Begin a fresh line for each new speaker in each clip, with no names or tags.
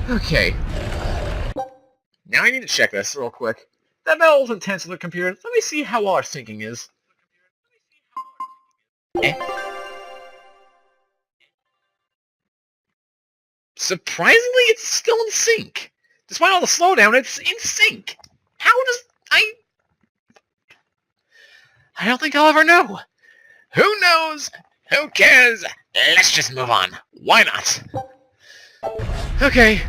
Okay. Now I need to check this real quick. That battle was intense with the computer. Let me see how well our syncing is. Surprisingly, it's still in sync. Despite all the slowdown, it's in sync. How does... I don't think I'll ever know. Who knows? Who cares? Let's just move on. Why not? Okay.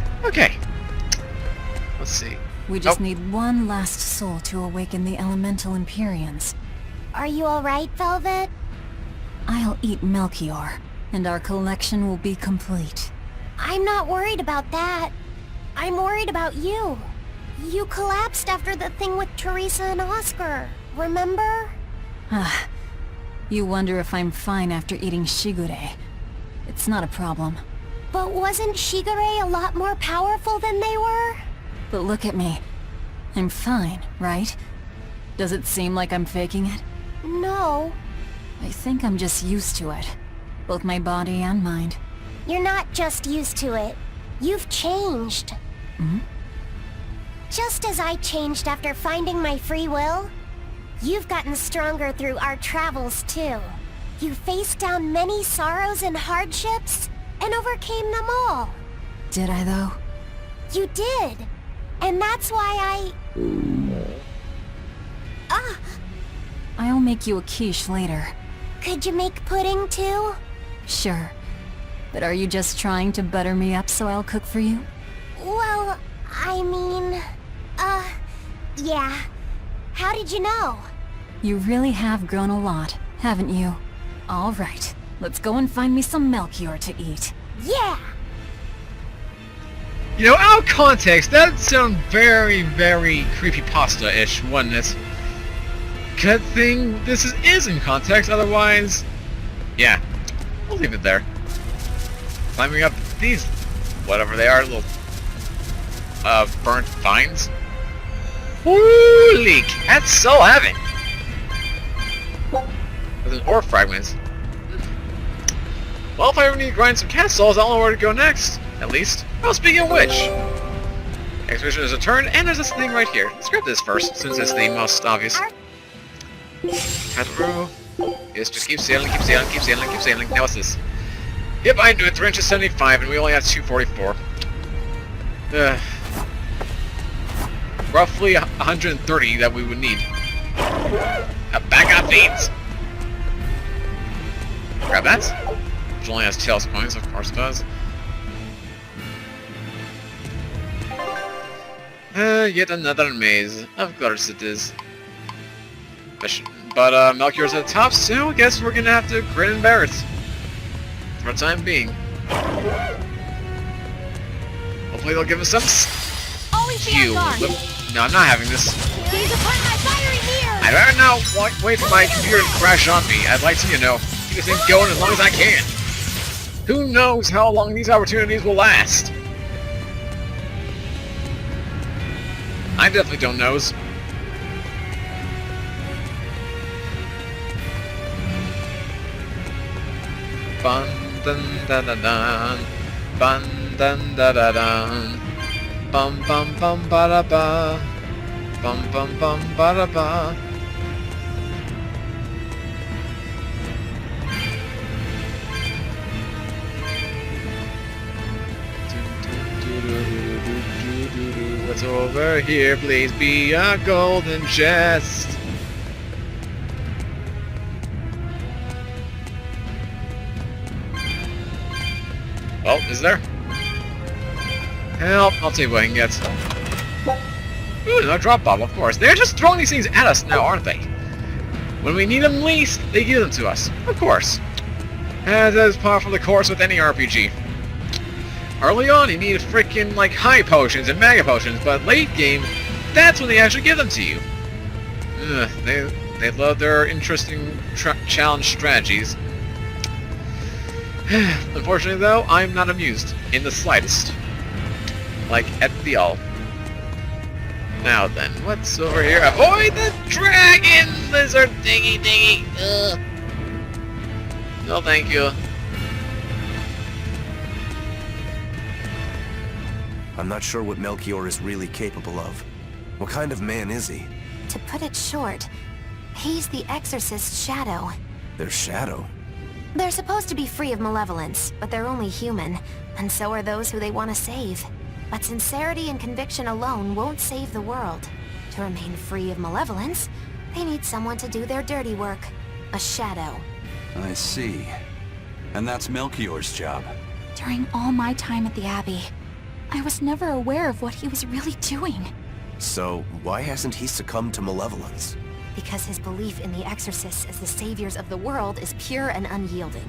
Let's see.
We just need one last soul to awaken the elemental Empyreans.
Are you alright, Velvet?
I'll eat Melchior, and our collection will be complete.
I'm not worried about that. I'm worried about you. You collapsed after the thing with Teresa and Oscar, remember?
You wonder if I'm fine after eating Shigure. It's not a problem.
But wasn't Shigure a lot more powerful than they were?
But look at me. I'm fine, right? Does it seem like I'm faking it?
No.
I think I'm just used to it. Both my body and mind.
You're not just used to it. You've changed.
Hmm?
Just as I changed after finding my free will, you've gotten stronger through our travels too. You faced down many sorrows and hardships, and overcame them all.
Did I though?
You did. And that's why
I'll make you a quiche later.
Could you make pudding too?
Sure. But are you just trying to butter me up so I'll cook for you?
Well, I mean... yeah. How did you know?
You really have grown a lot, haven't you? All right, let's go and find me some Melchior to eat.
Yeah!
You know, out of context, that sounded very, very creepypasta-ish, wasn't it? Good thing this is in context, otherwise... Yeah, we'll leave it there. Climbing up these, whatever they are, little, burnt vines. Holy, that's so heavy! There's an ore fragment. Well, if I ever need to grind some castles, I'll know where to go next, at least. Well, speaking of which, expedition is returned, and there's this thing right here. Let's grab this first, since it's the most obvious. Pass through. Yes, just keep sailing. Now what's this? Yep, I do it. 3 inches 75, and we only have 244. Roughly 130 that we would need. Back on feeds. Grab that. Which only has Tails coins, of course it does. Yet another maze. Of course it is. But Melchior's at the top, so I guess we're gonna have to grin and bear it. For the time being. Hopefully they'll give us some skew. No, I'm not having this. I'd rather not wait for my computer to crash on me. I'd like to, you know, keep this thing going as long as I can. Who knows how long these opportunities will last? I definitely don't know. Bun dun da da dun, bun dun da da dun, bum bum bum ba da ba, bum bum bum ba da ba. What's over here? Please be a golden chest. Well, is there? Help! I'll tell you what I can get. Ooh, another drop bomb, of course. They're just throwing these things at us now, aren't they? When we need them least, they give them to us. Of course. As is par for the course with any RPG. Early on, you need freaking, like, high potions and mega potions, but late game, that's when they actually give them to you. Ugh, they love their interesting challenge strategies. Unfortunately, though, I'm not amused in the slightest. Like, at the all. Now then, what's over here? Avoid the dragon lizard thingy. Ugh. No, thank you.
I'm not sure what Melchior is really capable of. What kind of man is he?
To put it short, he's the Exorcist's shadow.
Their shadow?
They're supposed to be free of malevolence, but they're only human, and so are those who they want to save. But sincerity and conviction alone won't save the world. To remain free of malevolence, they need someone to do their dirty work. A shadow.
I see. And that's Melchior's job.
During all my time at the Abbey, I was never aware of what he was really doing.
So, why hasn't he succumbed to malevolence?
Because his belief in the Exorcists as the saviors of the world is pure and unyielding.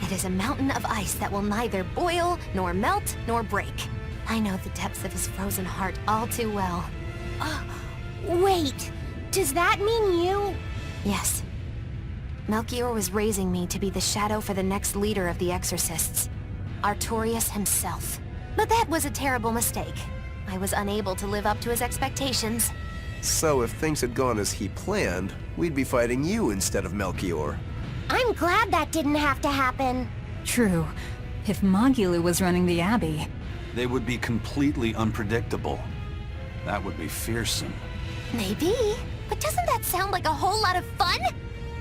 It is a mountain of ice that will neither boil, nor melt, nor break. I know the depths of his frozen heart all too well.
Wait, does that mean you...
Yes. Melchior was raising me to be the shadow for the next leader of the Exorcists. Artorius himself. But that was a terrible mistake. I was unable to live up to his expectations.
So if things had gone as he planned, we'd be fighting you instead of Melchior.
I'm glad that didn't have to happen.
True. If Magulu was running the Abbey...
They would be completely unpredictable. That would be fearsome.
Maybe, but doesn't that sound like a whole lot of fun?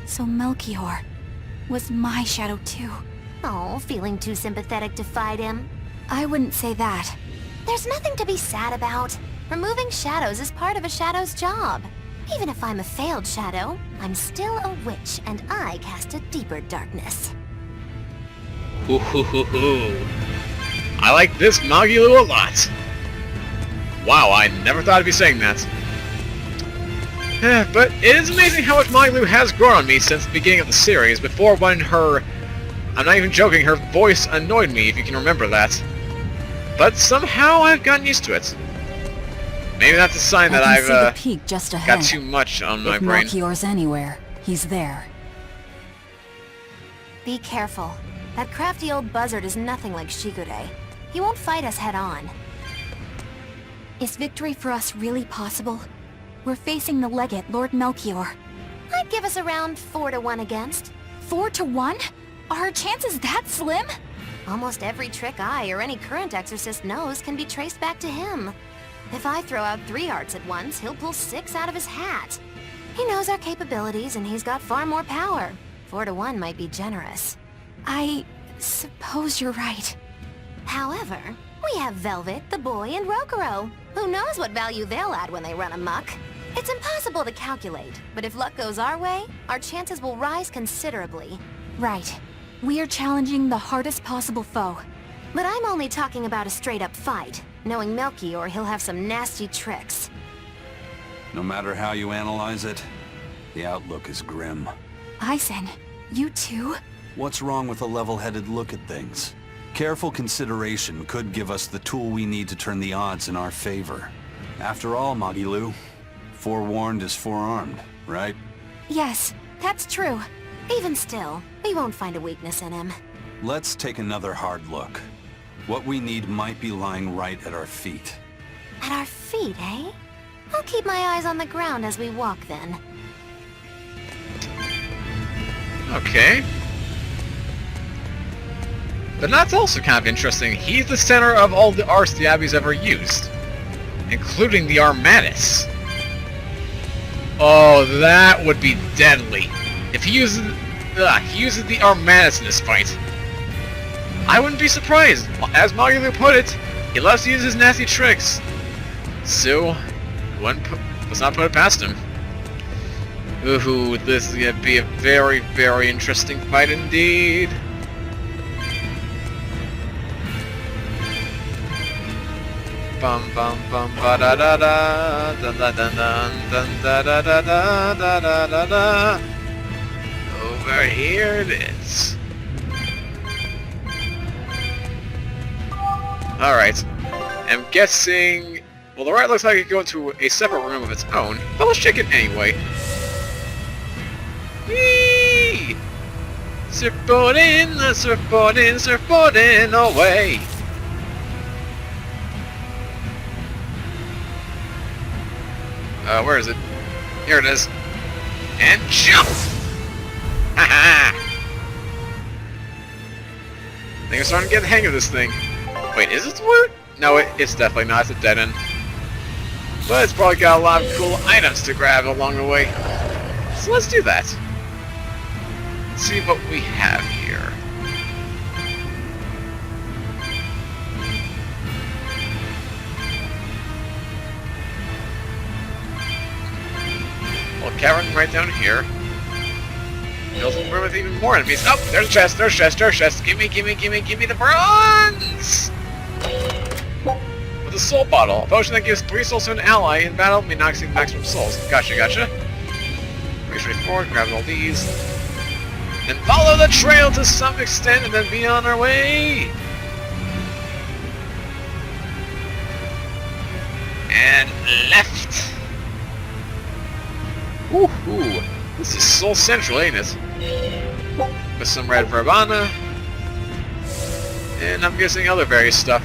So Melchior was my shadow too.
Oh, feeling too sympathetic to fight him?
I wouldn't say that.
There's nothing to be sad about. Removing shadows is part of a shadow's job. Even if I'm a failed shadow, I'm still a witch, and I cast a deeper darkness.
Ooh. I like this Magulu a lot. Wow, I never thought I'd be saying that. But it is amazing how much Magulu has grown on me since the beginning of the series, before when her... I'm not even joking, her voice annoyed me, if you can remember that. But somehow I've gotten used to it. Maybe that's a sign that
I can see the
I've
peak just ahead.
got too much on my
If
brain.
Melchior's anywhere, he's there.
Be careful. That crafty old buzzard is nothing like Shigure. He won't fight us head-on.
Is victory for us really possible? We're facing the legate, Lord Melchior.
I'd give us around 4-1 against.
4-1? Are our chances that slim?
Almost every trick I or any current Exorcist knows can be traced back to him. If I throw out 3 arts at once, he'll pull 6 out of his hat. He knows our capabilities and he's got far more power. 4-1 might be generous.
I suppose you're right.
However, we have Velvet, the boy, and Rokuro. Who knows what value they'll add when they run amok? It's impossible to calculate, but if luck goes our way, our chances will rise considerably.
Right. We are challenging the hardest possible foe.
But I'm only talking about a straight-up fight. Knowing Melchior, he'll have some nasty tricks.
No matter how you analyze it, the outlook is grim.
Eisen, you too?
What's wrong with a level-headed look at things? Careful consideration could give us the tool we need to turn the odds in our favor. After all, Magulu, forewarned is forearmed, right?
Yes, that's true.
Even still, we won't find a weakness in him.
Let's take another hard look. What we need might be lying right at our feet.
At our feet, eh? I'll keep my eyes on the ground as we walk then.
Okay. But that's also kind of interesting. He's the center of all the arts the Abbey's ever used, including the Armatus. Oh, that would be deadly. If he uses the Armatus in this fight. I wouldn't be surprised. As Magulu put it, he loves to use his nasty tricks. So, let's not put it past him. Ooh, this is gonna be a very, very interesting fight indeed. Bum bum bum ba da da da da da da da da da da da da da da da. Over here it is. Alright. I'm guessing... Well, the right looks like it could go into a separate room of its own, but let's check it anyway. Whee! Surfboarding, surfboarding away! Where is it? Here it is. And jump! Haha! I think I'm starting to get the hang of this thing. Wait, is it where No, it's definitely not. It's a dead end. But it's probably got a lot of cool items to grab along the way. So let's do that. Let's see what we have here. Well, cavern right down here. Fills the room with even more enemies. Oh, there's a chest, there's a chest, there's a chest. Gimme the bronze! With a soul bottle. A potion that gives 3 souls to an ally in battle may not exceed maximum souls. Gotcha. Pretty straightforward. Grab all these. Then follow the trail to some extent and then be on our way! And left! Woohoo! This is Soul Central, ain't it? With some red verbana. And I'm guessing other various stuff.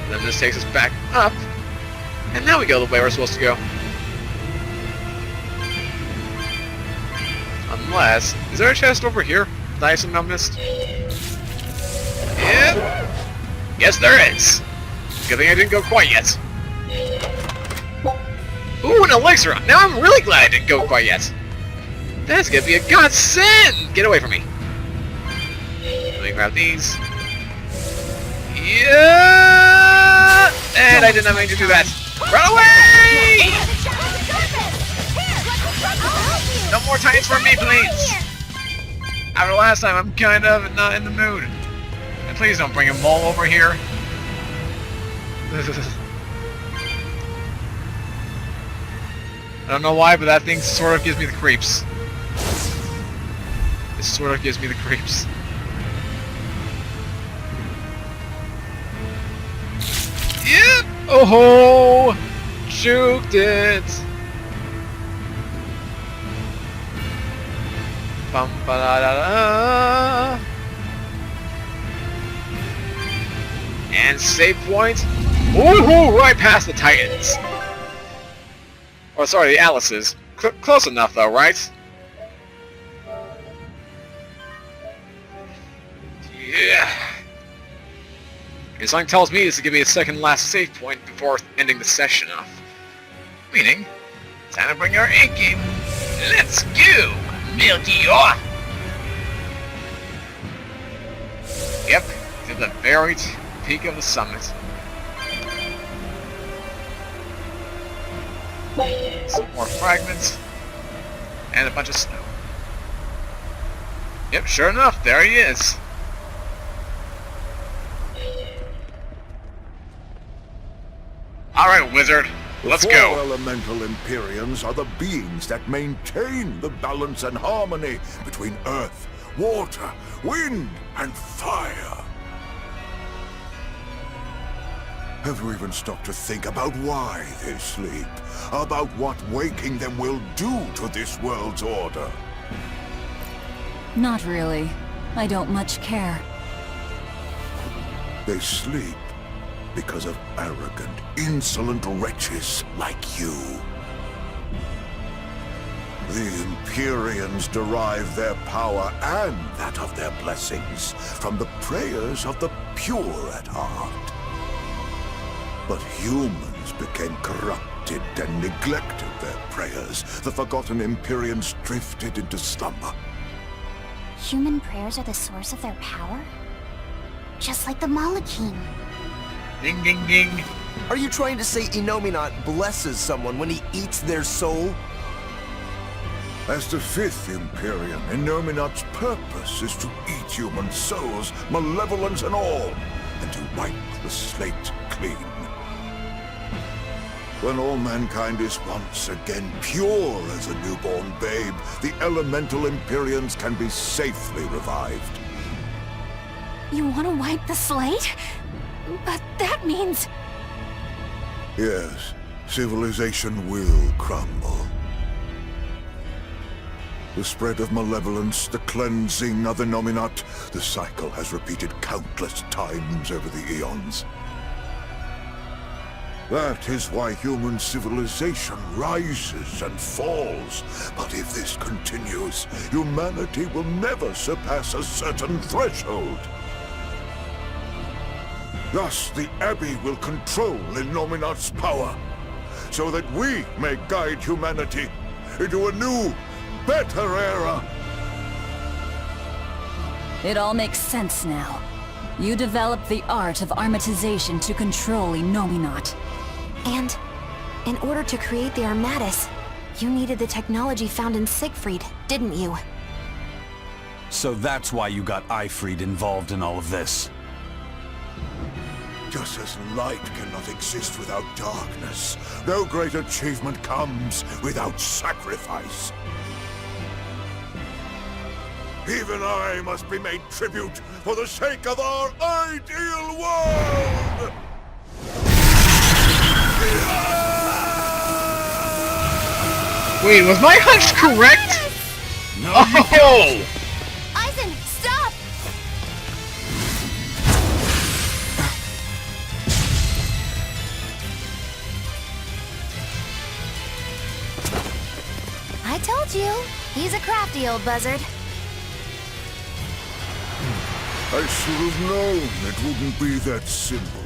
Then this takes us back up. And now we go the way we're supposed to go. Unless... Is there a chest over here that I somehow missed? Yep. Yes, there is. Good thing I didn't go quite yet. Ooh, an elixir! Now I'm really glad I didn't go quite yet. That's gonna be a godsend! Get away from me. Let me grab these. Yeah! And I did not mean to do that. Run away! No more titans for me, please! After last time, I'm kind of not in the mood. And please don't bring a mole over here. I don't know why, but that thing sort of gives me the creeps. It sort of gives me the creeps. Yep! Oh ho! Juked it! Bum ba da da da! And save point! Woohoo! Right past the Titans! Or sorry, the Alices. Close enough though, right? Yeah. And something tells me this is gonna be a second last save point before ending the session off. Meaning, time to bring our A game. Let's go, Melchior! Yep, to the very peak of the summit. Some more fragments. And a bunch of snow. Yep, sure enough, there he is. Alright, wizard. Let's
The
go.
4 elemental Empyreans are the beings that maintain the balance and harmony between earth, water, wind, and fire. Have you even stopped to think about why they sleep? About what waking them will do to this world's order?
Not really. I don't much care.
They sleep because of arrogant, insolent wretches like you. The Empyreans derive their power and that of their blessings from the prayers of the pure at heart. But humans became corrupted and neglected their prayers. The forgotten Empyreans drifted into slumber.
Human prayers are the source of their power? Just like the Malakim.
Ding ding ding.
Are you trying to say Innominat blesses someone when he eats their soul?
As the 5th Empyrean, Innominat's purpose is to eat human souls, malevolence and all, and to wipe the slate clean. When all mankind is once again pure as a newborn babe, the elemental Empyreans can be safely revived.
You want to wipe the slate? But that means...
Yes, civilization will crumble. The spread of malevolence, the cleansing of the Innominat, the cycle has repeated countless times over the eons. That is why human civilization rises and falls. But if this continues, humanity will never surpass a certain threshold. Thus, the Abbey will control Illuminat's power, so that we may guide humanity into a new, better era.
It all makes sense now. You developed the art of armatization to control Illuminat.
And in order to create the Armatus, you needed the technology found in Siegfried, didn't you?
So that's why you got Ifried involved in all of this.
Just as light cannot exist without darkness, no great achievement comes without sacrifice. Even I must be made tribute for the sake of our ideal world!
Wait, was my hunch correct?
No,
Oh!
Eisen, stop!
I told you. He's a crafty old buzzard.
I should have known it wouldn't be that simple.